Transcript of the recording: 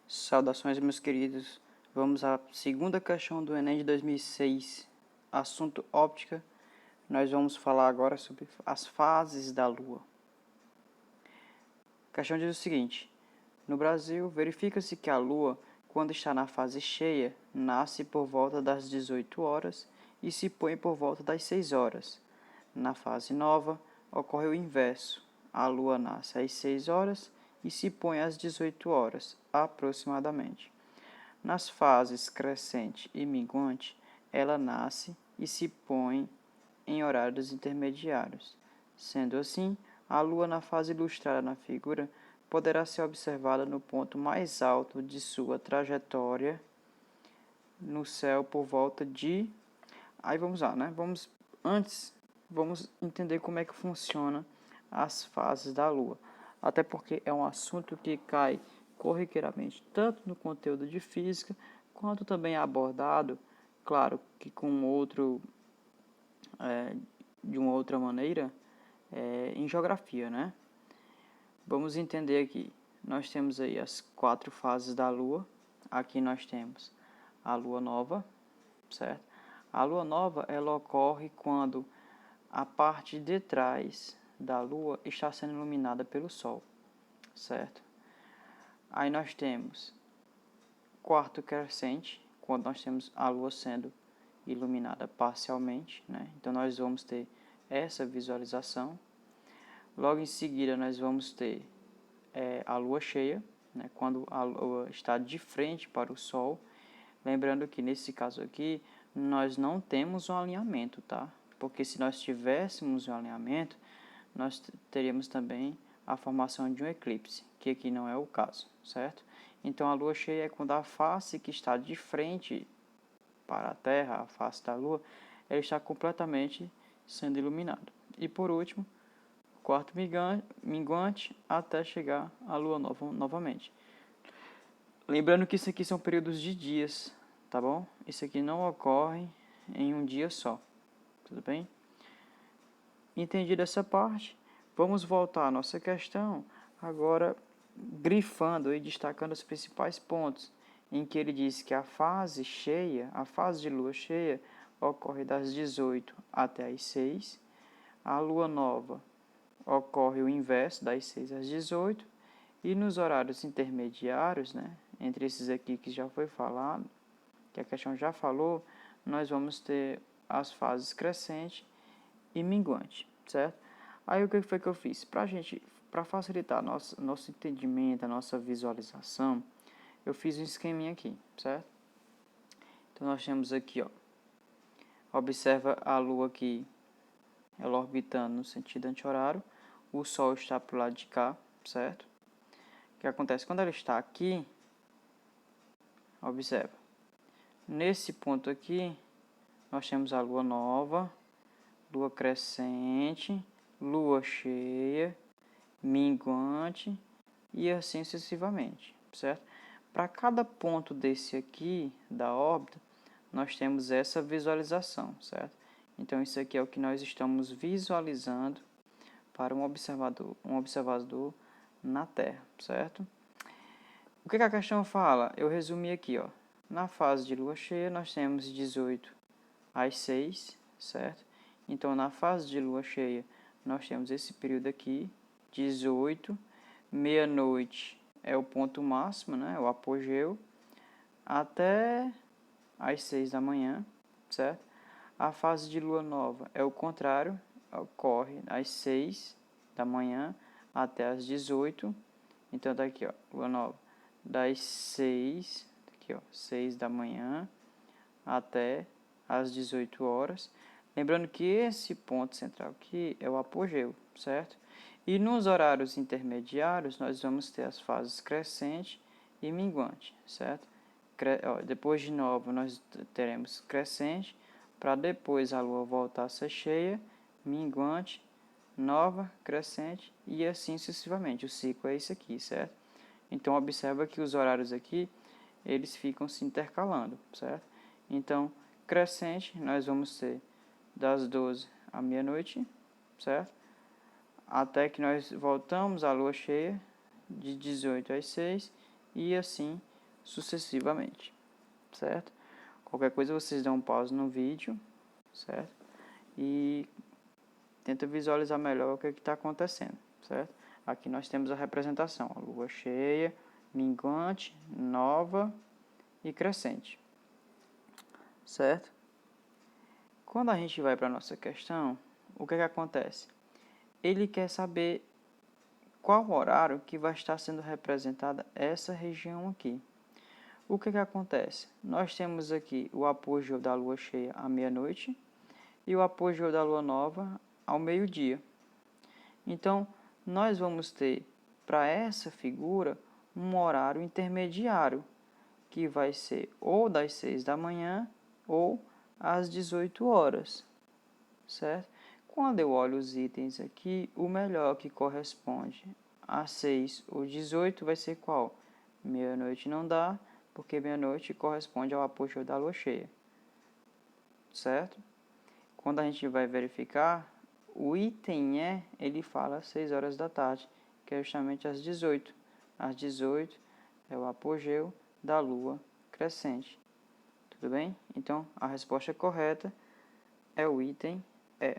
Saudações, meus queridos. Vamos à segunda questão do Enem de 2006, assunto óptica. Nós vamos falar agora sobre as fases da Lua. A questão diz o seguinte: no Brasil, verifica-se que a Lua, quando está na fase cheia, nasce por volta das 18 horas e se põe por volta das 6 horas. Na fase nova, ocorre o inverso. A Lua nasce às 6 horas e se põe às 18 horas, aproximadamente. Nas fases crescente e minguante, ela nasce e se põe em horários intermediários. Sendo assim, a Lua na fase ilustrada na figura poderá ser observada no ponto mais alto de sua trajetória no céu por volta de... Aí vamos lá, né? Vamos entender como é que funciona as fases da Lua. Até porque é um assunto que cai corriqueiramente tanto no conteúdo de física, quanto também é abordado, claro que de uma outra maneira, em geografia, né? Vamos entender aqui. Nós temos aí as 4 fases da Lua. Aqui nós temos a Lua nova, certo? A Lua nova, ela ocorre quando a parte de trás da Lua está sendo iluminada pelo Sol, certo? Aí nós temos quarto crescente, quando nós temos a Lua sendo iluminada parcialmente, né? Então nós vamos ter essa visualização. Logo em seguida nós vamos ter a Lua cheia, né? Quando a Lua está de frente para o Sol. Lembrando que nesse caso aqui nós não temos um alinhamento, tá? Porque se nós tivéssemos um alinhamento, nós teríamos também a formação de um eclipse, que aqui não é o caso, certo? Então a Lua cheia é quando a face que está de frente para a Terra, a face da Lua, ela está completamente sendo iluminada. E por último, quarto minguante até chegar à Lua nova novamente. Lembrando que isso aqui são períodos de dias, tá bom? Isso aqui não ocorre em um dia só, tudo bem? Entendida essa parte, vamos voltar à nossa questão, agora grifando e destacando os principais pontos, em que ele diz que a fase cheia, a fase de lua cheia, ocorre das 18 até as 6, a lua nova ocorre o inverso, das 6 às 18, e nos horários intermediários, né, entre esses aqui que já foi falado, que a questão já falou, nós vamos ter as fases crescente e minguante, certo? Aí o que foi que eu fiz? Para facilitar nosso entendimento, a nossa visualização, eu fiz um esqueminha aqui, certo? Então nós temos aqui, ó, observa a Lua aqui, ela orbitando no sentido anti-horário, o Sol está para o lado de cá, certo? O que acontece? Quando ela está aqui, observa, nesse ponto aqui, nós temos a Lua nova, Lua crescente, Lua cheia, minguante e assim sucessivamente, certo? Para cada ponto desse aqui da órbita, nós temos essa visualização, certo? Então isso aqui é o que nós estamos visualizando para um observador na Terra, certo? O que a questão fala? Eu resumi aqui, ó. Na fase de lua cheia, nós temos 18 às 6, certo? Então, na fase de lua cheia, nós temos esse período aqui, 18, meia-noite é o ponto máximo, né? O apogeu, até às 6 da manhã, certo? A fase de lua nova é o contrário, ocorre às 6 da manhã até às 18. Então, tá aqui, ó, lua nova, das 6, aqui, ó, 6 da manhã até às 18 horas. Lembrando que esse ponto central aqui é o apogeu, certo? E nos horários intermediários, nós vamos ter as fases crescente e minguante, certo? Depois de nova, nós teremos crescente, para depois a lua voltar a ser cheia, minguante, nova, crescente e assim sucessivamente. O ciclo é esse aqui, certo? Então, observa que os horários aqui, eles ficam se intercalando, certo? Então, crescente, nós vamos ter das 12 à meia-noite, certo? Até que nós voltamos à lua cheia, de 18 às 6, e assim sucessivamente, certo? Qualquer coisa vocês dão um pause no vídeo, certo? E tenta visualizar melhor o que está acontecendo, certo? Aqui nós temos a representação, a lua cheia, minguante, nova e crescente, certo? Quando a gente vai para a nossa questão, o que acontece? Ele quer saber qual horário que vai estar sendo representada essa região aqui. O que acontece? Nós temos aqui o apogeu da lua cheia à meia-noite e o apogeu da lua nova ao meio-dia. Então, nós vamos ter para essa figura um horário intermediário, que vai ser ou das 6 da manhã ou às 18 horas, certo? Quando eu olho os itens aqui, o melhor que corresponde a 6 ou 18 vai ser qual? Meia-noite não dá, porque meia-noite corresponde ao apogeu da lua cheia, certo? Quando a gente vai verificar, o item ele fala às 6 horas da tarde, que é justamente às 18. Às 18 é o apogeu da lua crescente. Tudo bem? Então, a resposta correta é o item E.